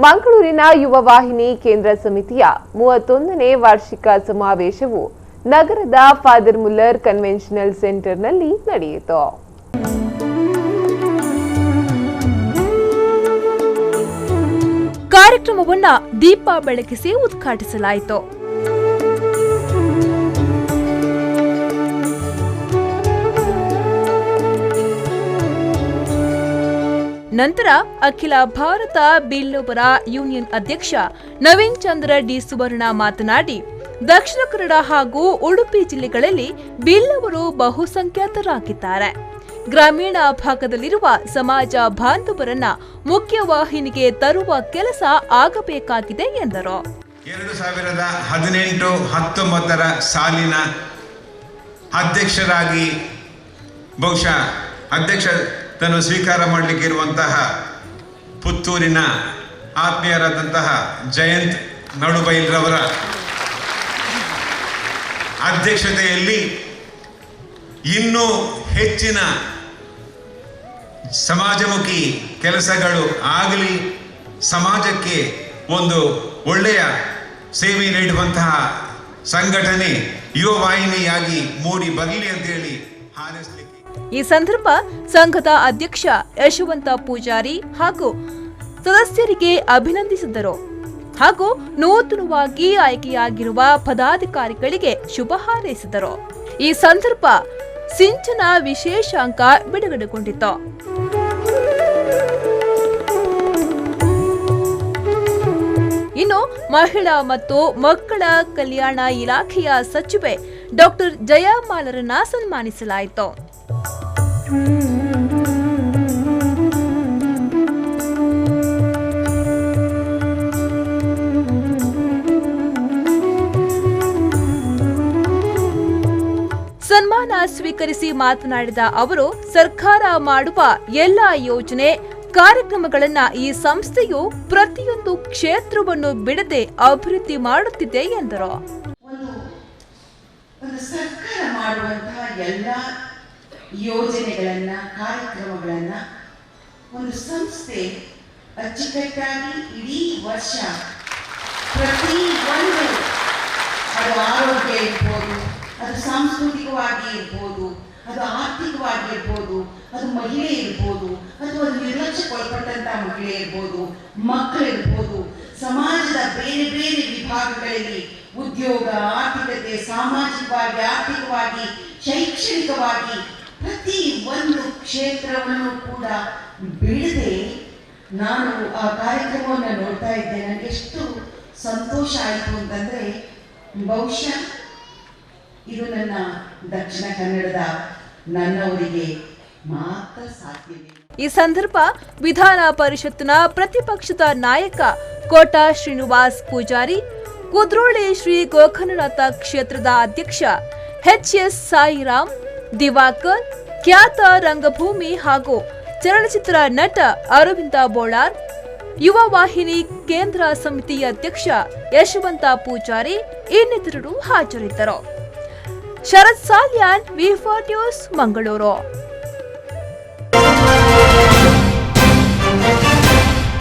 ಮಂಗಳೂರಿನ ಯುವ ವಾಹಿನಿ ಕೇಂದ್ರ ಸಮಿತಿಯ 31ನೇ ವಾರ್ಷಿಕ ಸಮಾವೇಶವು ನಗರದ ಫಾದರ್ ಮುಲ್ಲರ್ ಕನ್ವೆನ್ಷನಲ್ ಸೆಂಟರ್ನಲ್ಲಿ ನಡೆಯಿತು. ಕಾರ್ಯಕ್ರಮವನ್ನು ದೀಪ ಬೆಳಗಿಸಿ ಉದ್ಘಾಟಿಸಲಾಯಿತು. ನಂತರ ಅಖಿಲ ಭಾರತ ಬಿಲ್ಲುವರ ಯೂನಿಯನ್ ಅಧ್ಯಕ್ಷ ನವೀನ್ ಚಂದ್ರ ಡಿ ಸುವರ್ಣ ಮಾತನಾಡಿ, ದಕ್ಷಿಣ ಕನ್ನಡ ಹಾಗೂ ಉಡುಪಿ ಜಿಲ್ಲೆಗಳಲ್ಲಿ ಬಿಲ್ಲವರು ಬಹುಸಂಖ್ಯಾತರಾಗಿದ್ದಾರೆ. ಗ್ರಾಮೀಣ ಭಾಗದಲ್ಲಿರುವ ಸಮಾಜ ಬಾಂಧವರನ್ನ ಮುಖ್ಯವಾಹಿನಿಗೆ ತರುವ ಕೆಲಸ ಆಗಬೇಕಾಗಿದೆ ಎಂದರು. 2018-19 ಸಾಲಿನ ಅಧ್ಯಕ್ಷರಾಗಿ ಬಹುಶಃ ಅಧ್ಯಕ್ಷತನ್ನು ಸ್ವೀಕಾರ ಮಾಡಲಿಕ್ಕೆ ಇರುವಂತಹ ಪುತ್ತೂರಿನ ಆತ್ಮೀಯರಾದಂತಹ ಜಯಂತ್ ನಡುಬೈಲ್ರವರ ಅಧ್ಯಕ್ಷತೆಯಲ್ಲಿ ಇನ್ನೂ ಹೆಚ್ಚಿನ ಸಮಾಜಮುಖಿ ಕೆಲಸಗಳು ಆಗಲಿ, ಸಮಾಜಕ್ಕೆ ಒಂದು ಒಳ್ಳೆಯ ಸೇವೆ ನೀಡುವಂತಹ ಸಂಘಟನೆ ಯುವ ವಾಹಿನಿಯಾಗಿ ಮೂಡಿ ಬರಲಿ ಅಂತ ಹೇಳಿ ಹಾರೈಸಲಿಕ್ಕೆ. ಈ ಸಂದರ್ಭ ಸಂಘದ ಅಧ್ಯಕ್ಷ ಯಶವಂತ ಪೂಜಾರಿ ಹಾಗೂ ಸದಸ್ಯರಿಗೆ ಅಭಿನಂದಿಸಿದರು ಹಾಗೂ ನೂತನವಾಗಿ ಆಯ್ಕೆಯಾಗಿರುವ ಪದಾಧಿಕಾರಿಗಳಿಗೆ ಶುಭ ಹಾರೈಸಿದರು. ಈ ಸಂದರ್ಭ ಸಿಂಚನ ವಿಶೇಷಾಂಕ ಬಿಡುಗಡೆಗೊಂಡಿತು. ಇನ್ನು ಮಹಿಳಾ ಮತ್ತು ಮಕ್ಕಳ ಕಲ್ಯಾಣ ಇಲಾಖೆಯ ಸಚಿವೆ ಡಾಕ್ಟರ್ ಜಯಮಾಲರನ್ನ ಸನ್ಮಾನಿಸಲಾಯಿತು. ಸನ್ಮಾನ ಸ್ವೀಕರಿಸಿ ಮಾತನಾಡಿದ ಅವರು, ಸರ್ಕಾರ ಮಾಡುವ ಎಲ್ಲ ಯೋಜನೆ ಕಾರ್ಯಕ್ರಮಗಳನ್ನ ಈ ಸಂಸ್ಥೆಯು ಪ್ರತಿಯೊಂದು ಕ್ಷೇತ್ರವನ್ನು ಬಿಡದೆ ಅಭಿವೃದ್ಧಿ ಮಾಡುತ್ತಿದೆ ಎಂದರು. ಸರ್ಕಾರ ಮಾಡುವಂತಹ ಎಲ್ಲ ಯೋಜನೆಗಳನ್ನ ಕಾರ್ಯಕ್ರಮಗಳನ್ನ ಒಂದು ಸಂಸ್ಥೆ ಅಚ್ಚುಕಟ್ಟಾಗಿ ಇಡೀ ವರ್ಷ ಪ್ರತಿ ಒಂದು, ಅದು ಆರೋಗ್ಯ ಇರ್ಬೋದು, ಅದು ಸಾಂಸ್ಕೃತಿಕವಾಗಿ ಇರ್ಬೋದು, ಅದು ಆರ್ಥಿಕವಾಗಿ ಇರ್ಬೋದು, ಅದು ಮಹಿಳೆ ಇರ್ಬೋದು, ಅಥವಾ ಅದು ನಿರ್ಲಕ್ಷ್ಯಕ್ಕೊಳಪಟ್ಟಂತಹ ಮಹಿಳೆ ಇರ್ಬೋದು, ಮಕ್ಕಳಿರ್ಬೋದು, ಸಮಾಜದ ಬೇರೆ ಬೇರೆ ವಿಭಾಗಗಳಲ್ಲಿ ಉದ್ಯೋಗ, ಆರ್ಥಿಕತೆ, ಸಾಮಾಜಿಕವಾಗಿ, ಆರ್ಥಿಕವಾಗಿ, ಶೈಕ್ಷಣಿಕವಾಗಿ ಪ್ರತಿ ಒಂದು ಕ್ಷೇತ್ರವನ್ನು ಕೂಡ ಬಿಡದೆ ನಾನು ಆ ಕಾರ್ಯಕ್ರಮವನ್ನು ನೋಡ್ತಾ ಇದ್ದೆ. ನನಗೆ ಎಷ್ಟು ಸಂತೋಷ ಆಯಿತು ಅಂತಂದ್ರೆ, ಬಹುಶಃ ಇದು ನನ್ನ ದಕ್ಷಿಣ ಕನ್ನಡದ ನನ್ನವರಿಗೆ ಮಾತ್ರ ಸಾಧ್ಯವಿದೆ. ಈ ಸಂದರ್ಭ ವಿಧಾನ ಪರಿಷತ್ನ ಪ್ರತಿಪಕ್ಷದ ನಾಯಕ ಕೋಟ ಶ್ರೀನಿವಾಸ್ ಪೂಜಾರಿ, ಕುದ್ರೋಳಿ ಶ್ರೀ ಗೋಕರ್ಣನಾಥ ಕ್ಷೇತ್ರದ ಅಧ್ಯಕ್ಷ ಎಚ್.ಎಸ್. ಸಾಯಿರಾಮ್, ದಿವಾಕರ್, ಖ್ಯಾತ ರಂಗಭೂಮಿ ಹಾಗೂ ಚಲನಚಿತ್ರ ನಟ ಅರವಿಂದ ಬೋಳಾರ್, ಯುವ ವಾಹಿನಿ ಕೇಂದ್ರ ಸಮಿತಿ ಅಧ್ಯಕ್ಷ ಯಶವಂತ ಪೂಜಾರಿ ಇನ್ನಿತರರು ಹಾಜರಿದ್ದರು. ಶರತ್ ಸಾಲ್ಯಾನ್, ವಿ4 ನ್ಯೂಸ್, ಮಂಗಳೂರು.